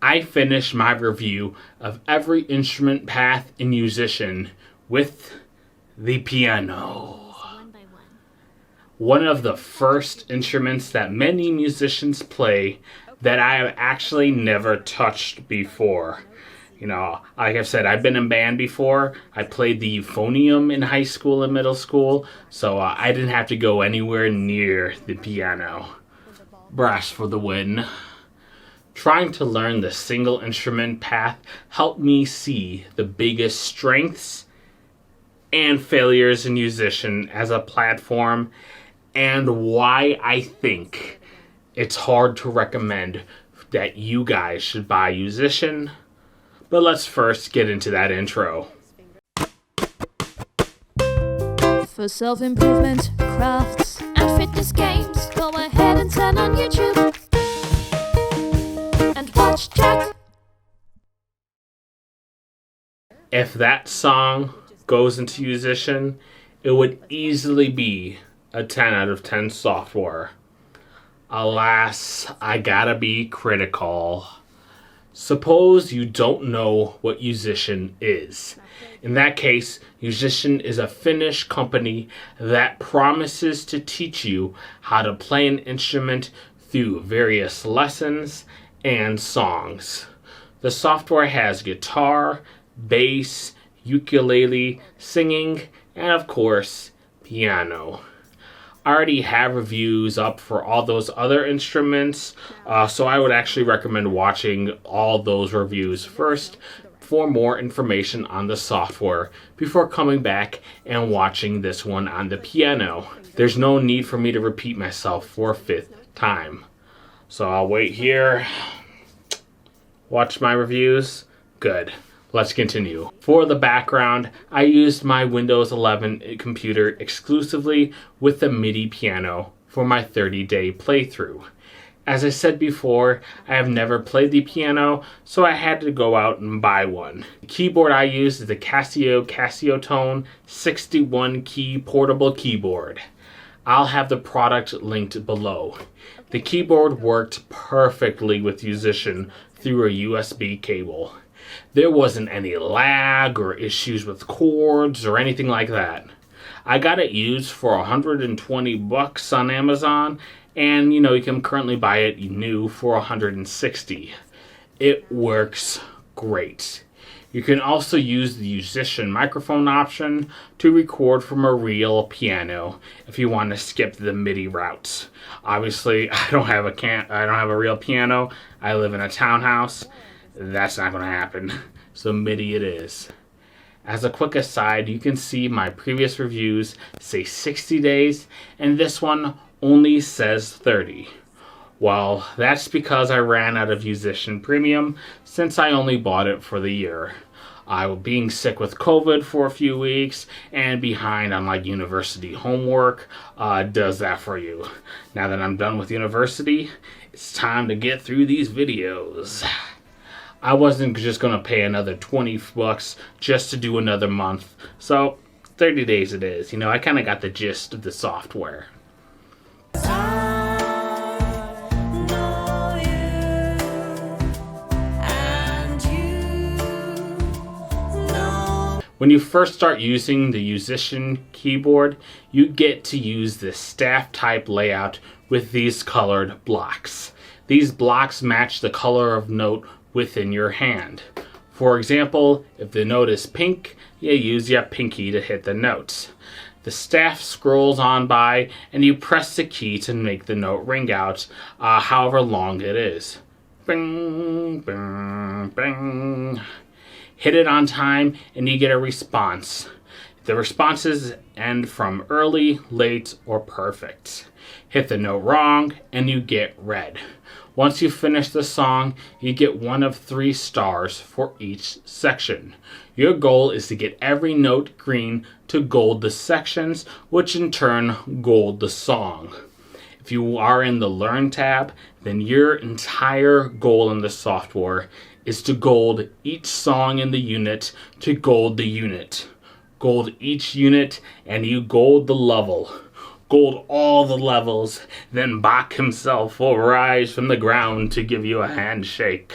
I finished my review of every instrument path in Yousician with the piano. One of the first instruments that many musicians play that I have actually never touched before. You know, like I've said, I've been in band before. I played the euphonium in high school and middle school, so I didn't have to go anywhere near the piano. Brass for the win. Trying to learn the single instrument path helped me see the biggest strengths and failures in Yousician as a platform, and why I think it's hard to recommend that you guys should buy Yousician. But let's first get into that intro. For self-improvement, crafts, and fitness games, go ahead and turn on YouTube and watch Jack. If that song goes into Yousician, it would easily be a 10 out of 10 software. Alas, I gotta be critical. Suppose you don't know what Yousician is. In that case, Yousician is a Finnish company that promises to teach you how to play an instrument through various lessons and songs. The software has guitar, bass, ukulele, singing, and of course, piano. I already have reviews up for all those other instruments, so I would actually recommend watching all those reviews first for more information on the software before coming back and watching this one on the piano. There's no need for me to repeat myself for a fifth time. So I'll wait here, watch my reviews. Good. Let's continue. For the background, I used my Windows 11 computer exclusively with the MIDI piano for my 30-day playthrough. As I said before, I have never played the piano, so I had to go out and buy one. The keyboard I used is the Casio Tone 61 key portable keyboard. I'll have the product linked below. The keyboard worked perfectly with Yousician through a USB cable. There wasn't any lag or issues with cords or anything like that. I got it used for $120 on Amazon, and you can currently buy it new for $160. It works great. You can also use the Yousician microphone option to record from a real piano if you want to skip the MIDI route. Obviously, I don't have a real piano. I live in a townhouse. That's not going to happen. So MIDI it is. As a quick aside, you can see my previous reviews say 60 days, and this one only says 30. Well, that's because I ran out of Yousician Premium since I only bought it for the year. I was being sick with COVID for a few weeks and behind on my university homework does that for you. Now that I'm done with university, it's time to get through these videos. I wasn't just going to pay another $20 just to do another month. So 30 days it is. I kind of got the gist of the software. When you first start using the Yousician keyboard, you get to use the staff type layout with these colored blocks. These blocks match the color of note within your hand. For example, if the note is pink, you use your pinky to hit the notes. The staff scrolls on by and you press the key to make the note ring out, however long it is. Bing, bing, bing. Hit it on time and you get a response. The responses end from early, late, or perfect. Hit the note wrong and you get red. Once you finish the song, you get one of 3 stars for each section. Your goal is to get every note green to gold the sections, which in turn gold the song. If you are in the Learn tab, then your entire goal in the software is to gold each song in the unit to gold the unit. Gold each unit and you gold the level. Gold all the levels, then Bach himself will rise from the ground to give you a handshake.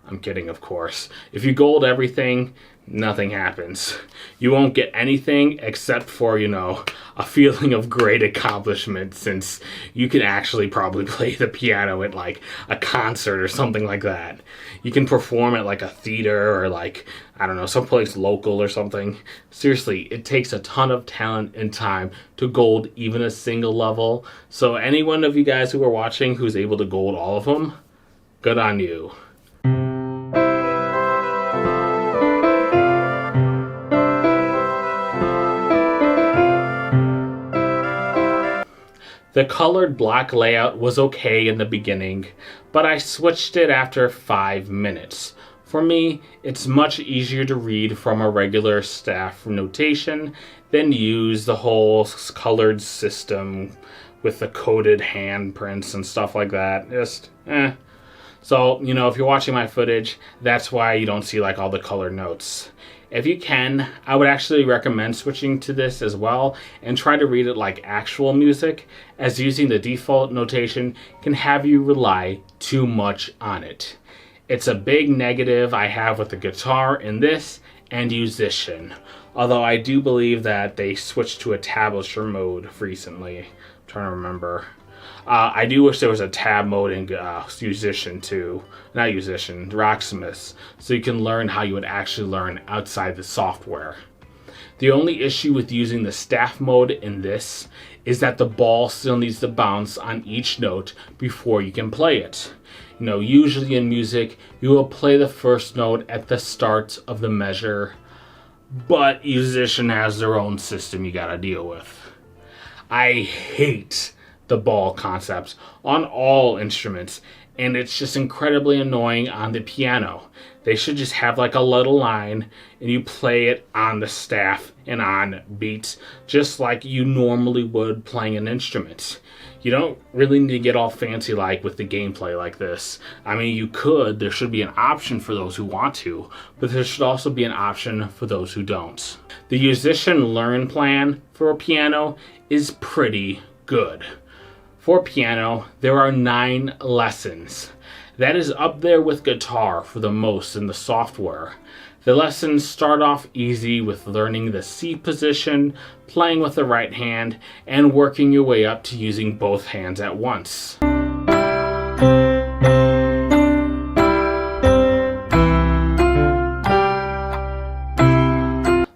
I'm kidding, of course. If you gold everything, nothing happens. You won't get anything except for, a feeling of great accomplishment, since you can actually probably play the piano at like a concert or something like that. You can perform at like a theater or like, I don't know, someplace local or something. Seriously, it takes a ton of talent and time to gold even a single level. So any one of you guys who are watching who's able to gold all of them, good on you. The colored block layout was okay in the beginning, but I switched it after 5 minutes. For me, it's much easier to read from a regular staff notation than use the whole colored system with the coded handprints and stuff like that. So, if you're watching my footage, that's why you don't see like all the colored notes. If you can, I would actually recommend switching to this as well and try to read it like actual music, as using the default notation can have you rely too much on it. It's a big negative I have with the guitar in this and Yousician, although I do believe that they switched to a tablature mode recently. I'm trying to remember. I do wish there was a tab mode in Yousician too. Not Yousician, Rocksmith. So you can learn how you would actually learn outside the software. The only issue with using the staff mode in this is that the ball still needs to bounce on each note before you can play it. Usually in music, you will play the first note at the start of the measure, but Yousician has their own system you gotta deal with. I hate the ball concepts on all instruments, and it's just incredibly annoying on the piano. They should just have like a little line and you play it on the staff and on beats just like you normally would playing an instrument. You don't really need to get all fancy like with the gameplay like this. I mean, you could, there should be an option for those who want to, but there should also be an option for those who don't. The Yousician Learn plan for a piano is pretty good. For piano, there are 9 lessons. That is up there with guitar for the most in the software. The lessons start off easy with learning the C position, playing with the right hand, and working your way up to using both hands at once.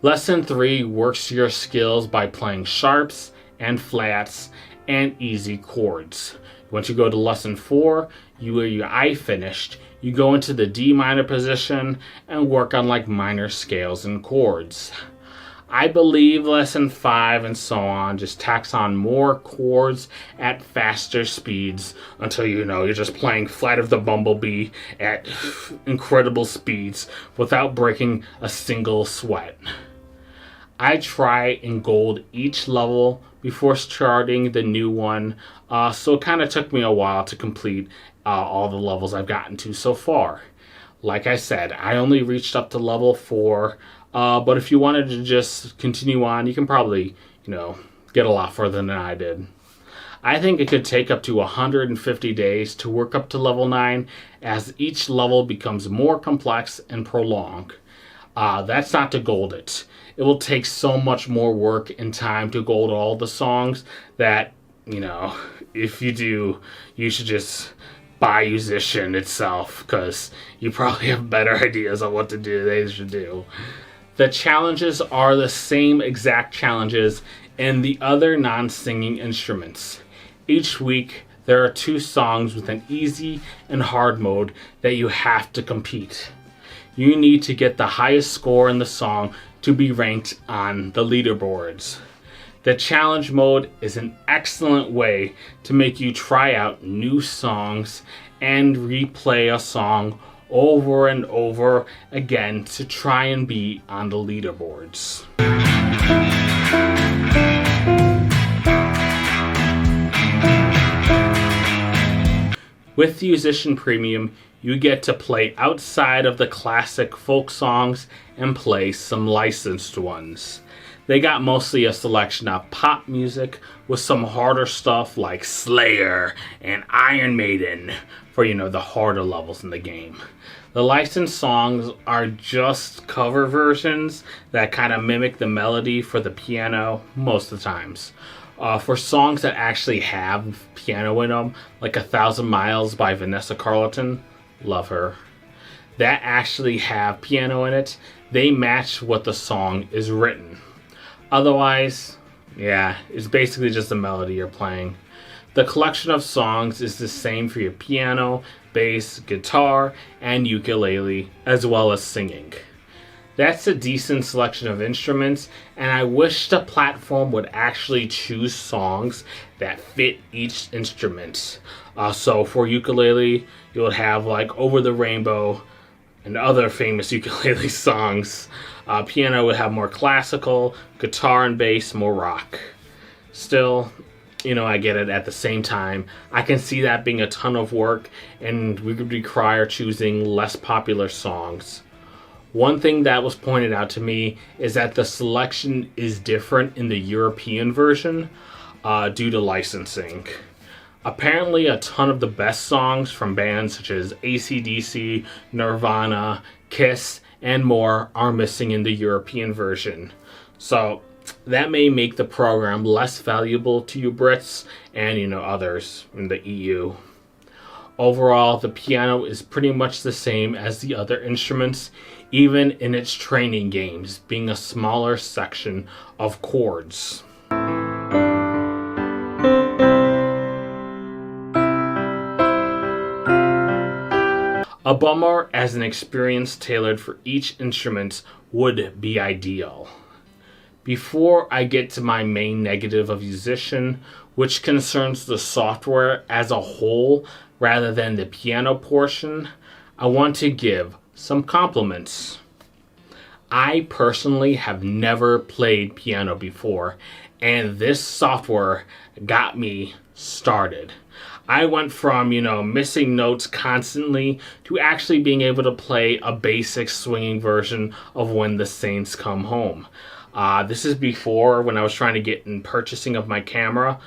Lesson 3 works your skills by playing sharps and flats and easy chords. Once you go to lesson 4, your I finished, you go into the D minor position and work on like minor scales and chords. I believe lesson 5 and so on just tacks on more chords at faster speeds until you're just playing Flight of the Bumblebee at incredible speeds without breaking a single sweat. I try and gold each level before starting the new one, so it kind of took me a while to complete all the levels I've gotten to so far. Like I said, I only reached up to level 4, but if you wanted to just continue on, you can probably, get a lot further than I did. I think it could take up to 150 days to work up to level 9, as each level becomes more complex and prolonged. That's not to gold it. It will take so much more work and time to gold all the songs that, if you do, you should just buy Yousician itself, because you probably have better ideas on what to do they should do. The challenges are the same exact challenges in the other non-singing instruments. Each week, there are 2 songs with an easy and hard mode that you have to compete. You need to get the highest score in the song to be ranked on the leaderboards. The challenge mode is an excellent way to make you try out new songs and replay a song over and over again to try and be on the leaderboards. With the Yousician Premium, you get to play outside of the classic folk songs and play some licensed ones. They got mostly a selection of pop music with some harder stuff like Slayer and Iron Maiden for, the harder levels in the game. The licensed songs are just cover versions that kind of mimic the melody for the piano most of the times. For songs that actually have piano in them, like 1,000 Miles by Vanessa Carlton, love her, that actually have piano in it, they match what the song is written. Otherwise, it's basically just the melody you're playing. The collection of songs is the same for your piano, bass, guitar, and ukulele, as well as singing. That's a decent selection of instruments, and I wish the platform would actually choose songs that fit each instrument. So for ukulele, you would have like Over the Rainbow and other famous ukulele songs. Piano would have more classical, guitar and bass more rock. Still, I get it. At the same time, I can see that being a ton of work, and we could require choosing less popular songs. One thing that was pointed out to me is that the selection is different in the European version due to licensing. Apparently, a ton of the best songs from bands such as AC/DC, Nirvana, Kiss, and more are missing in the European version. So that may make the program less valuable to you Brits and others in the EU. Overall, the piano is pretty much the same as the other instruments, even in its training games, being a smaller section of chords. A bummer as an experience tailored for each instrument would be ideal. Before I get to my main negative of Yousician, which concerns the software as a whole rather than the piano portion, I want to give some compliments. I personally have never played piano before, and this software got me started. I went from, missing notes constantly to actually being able to play a basic swinging version of When the Saints Come Home. This is before when I was trying to get in purchasing of my camera,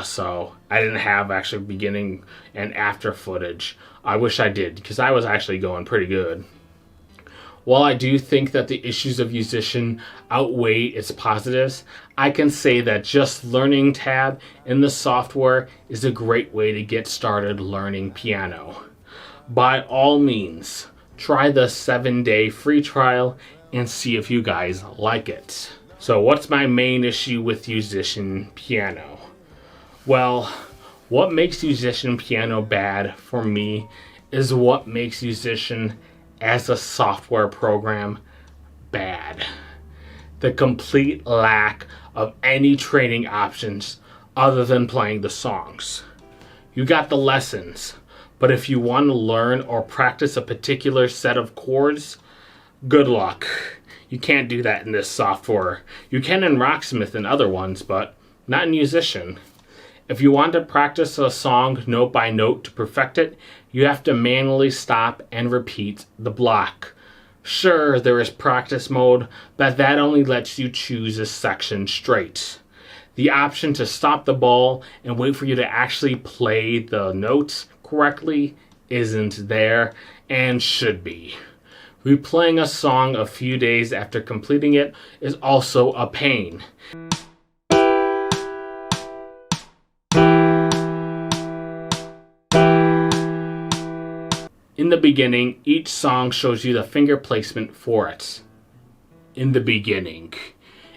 so I didn't have actually beginning and after footage. I wish I did, because I was actually going pretty good. While I do think that the issues of Yousician outweigh its positives, I can say that just Learning tab in the software is a great way to get started learning piano. By all means, try the 7-day free trial and see if you guys like it. So what's my main issue with Yousician Piano? Well, what makes Yousician Piano bad for me is what makes Yousician as a software program bad. The complete lack of any training options other than playing the songs. You got the lessons, but if you want to learn or practice a particular set of chords, good luck. You can't do that in this software. You can in Rocksmith and other ones, but not in Yousician. If you want to practice a song note by note to perfect it, you have to manually stop and repeat the block. Sure, there is practice mode, but that only lets you choose a section straight. The option to stop the ball and wait for you to actually play the notes correctly isn't there and should be. Replaying a song a few days after completing it is also a pain. In the beginning, each song shows you the finger placement for it. In the beginning.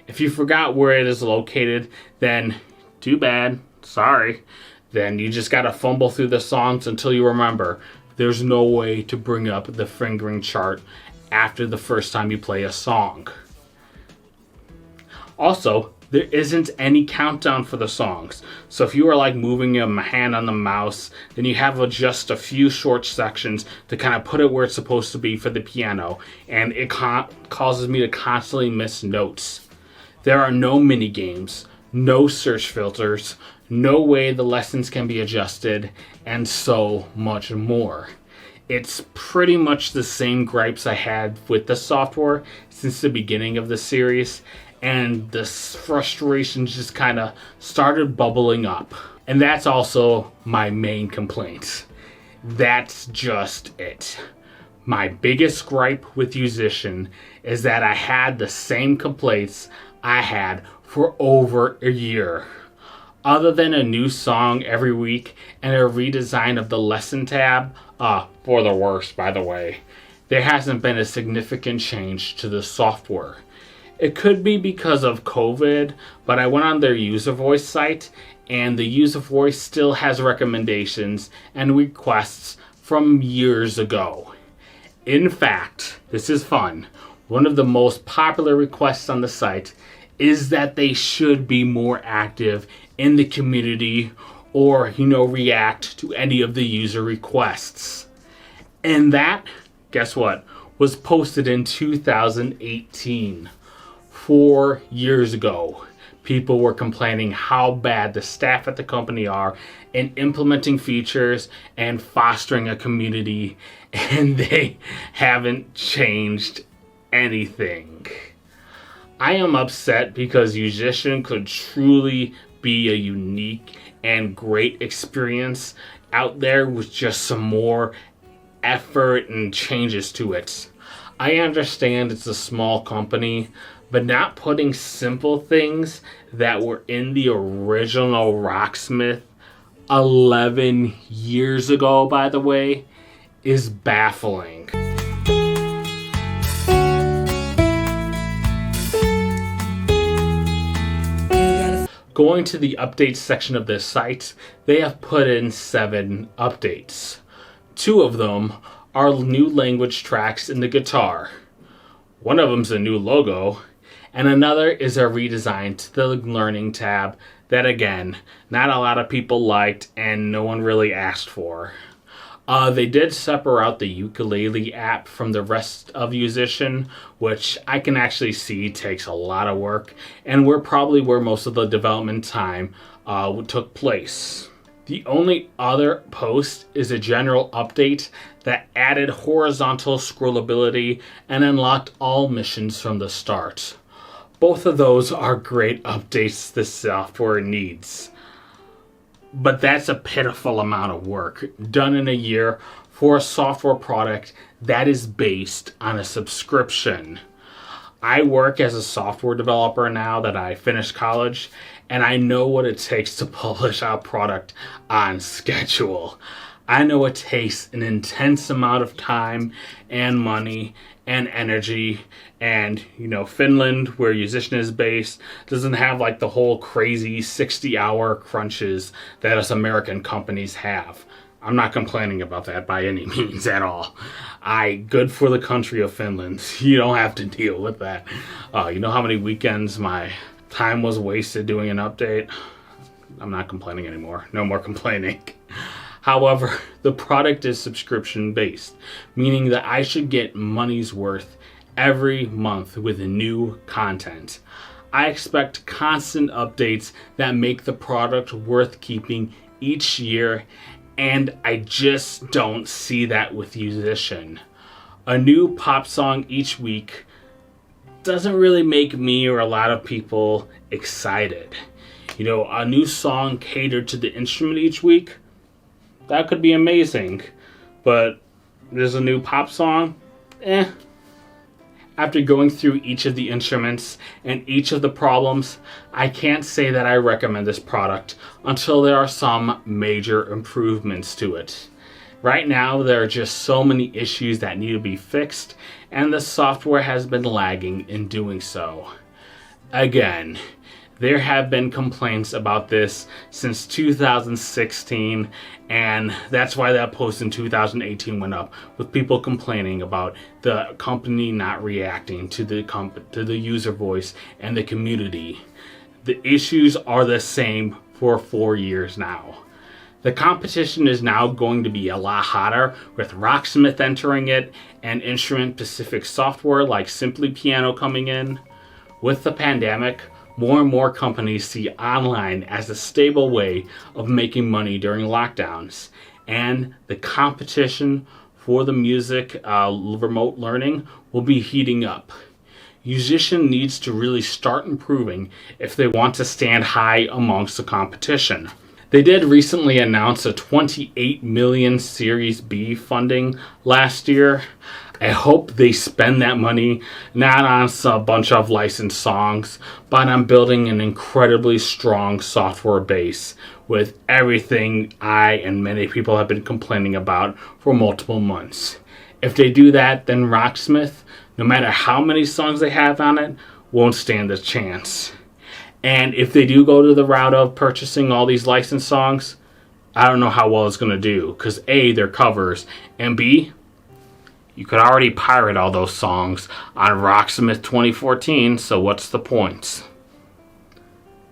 If you forgot where it is located, then too bad, sorry. Then you just gotta fumble through the songs until you remember. There's no way to bring up the fingering chart after the first time you play a song. Also, there isn't any countdown for the songs. So if you are like moving your hand on the mouse, then you have just a few short sections to kind of put it where it's supposed to be for the piano, and it causes me to constantly miss notes. There are no mini games, no search filters, no way the lessons can be adjusted, and so much more. It's pretty much the same gripes I had with the software since the beginning of the series, and this frustration just kind of started bubbling up. And that's also my main complaint. That's just it. My biggest gripe with Yousician is that I had the same complaints I had for over a year. Other than a new song every week and a redesign of the lesson tab, for the worst by the way, there hasn't been a significant change to the software. It could be because of COVID, but I went on their user voice site and the user voice still has recommendations and requests from years ago. In fact, this is fun. One of the most popular requests on the site is that they should be more active in the community or, react to any of the user requests. And that, guess what, was posted in 2018. 4 years ago. People were complaining how bad the staff at the company are in implementing features and fostering a community, and they haven't changed anything. I am upset because Yousician could truly be a unique and great experience out there with just some more effort and changes to it. I understand it's a small company, but not putting simple things that were in the original Rocksmith 11 years ago, by the way, is baffling. Going to the updates section of this site, they have put in 7 updates. 2 of them are new language tracks in the guitar. One of them's a new logo, and another is a redesign to the Learning tab that, again, not a lot of people liked and no one really asked for. They did separate out the ukulele app from the rest of Yousician, which I can actually see takes a lot of work, and we're probably where most of the development time took place. The only other post is a general update that added horizontal scrollability and unlocked all missions from the start. Both of those are great updates the software needs. But that's a pitiful amount of work done in a year for a software product that is based on a subscription. I work as a software developer now that I finished college, and I know what it takes to publish our product on schedule. I know it takes an intense amount of time and money and energy, and Finland, where Yousician is based, doesn't have like the whole crazy 60-hour crunches that us American companies have. I'm not complaining about that by any means at all. Good for the country of Finland. You don't have to deal with that. You know how many weekends my time was wasted doing an update? I'm not complaining anymore. No more complaining. However, the product is subscription based, meaning that I should get money's worth every month with new content. I expect constant updates that make the product worth keeping each year, and I just don't see that with Yousician. A new pop song each week doesn't really make me or a lot of people excited. A new song catered to the instrument each week, that could be amazing, but there's a new pop song? After going through each of the instruments and each of the problems, I can't say that I recommend this product until there are some major improvements to it. Right now, there are just so many issues that need to be fixed, and the software has been lagging in doing so. Again, there have been complaints about this since 2016, and that's why that post in 2018 went up, with people complaining about the company not reacting to the user voice and the community. The issues are the same for 4 years now. The competition is now going to be a lot hotter, with Rocksmith entering it and instrument-specific software like Simply Piano coming in. With the pandemic, more and more companies see online as a stable way of making money during lockdowns, and the competition for the music remote learning will be heating up. Yousician needs to really start improving if they want to stand high amongst the competition. They did recently announce a $28 million Series B funding last year. I hope they spend that money not on a bunch of licensed songs, but on building an incredibly strong software base with everything I and many people have been complaining about for multiple months. If they do that, then Rocksmith, no matter how many songs they have on it, won't stand a chance. And if they do go to the route of purchasing all these licensed songs, I don't know how well it's going to do, because A, they're covers, and B, you could already pirate all those songs on Rocksmith 2014, so what's the point?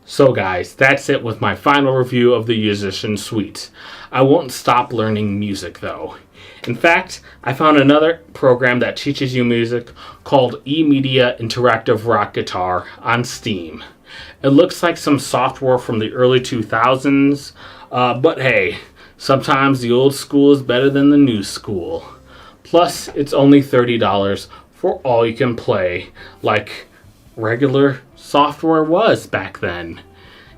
So guys, that's it with my final review of the Yousician Suite. I won't stop learning music though. In fact, I found another program that teaches you music called eMedia Interactive Rock Guitar on Steam. It looks like some software from the early 2000s, but hey, sometimes the old school is better than the new school. Plus, it's only $30 for all you can play, like regular software was back then.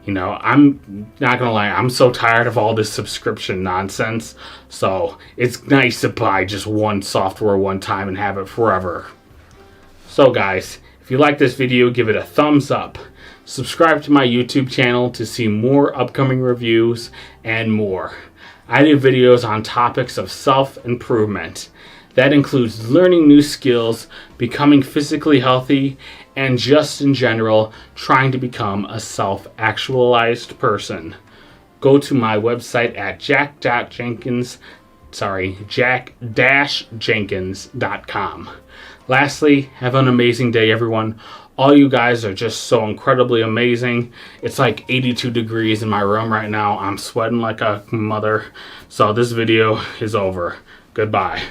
You know, I'm not gonna lie, I'm so tired of all this subscription nonsense, so it's nice to buy just one software one time and have it forever. So guys, if you like this video, give it a thumbs up. Subscribe to my YouTube channel to see more upcoming reviews and more. I do videos on topics of self-improvement. That includes learning new skills, becoming physically healthy, and just in general, trying to become a self-actualized person. Go to my website at jack-jenkins.com. Lastly, have an amazing day, everyone. All you guys are just so incredibly amazing. It's like 82 degrees in my room right now. I'm sweating like a mother. So this video is over. Goodbye.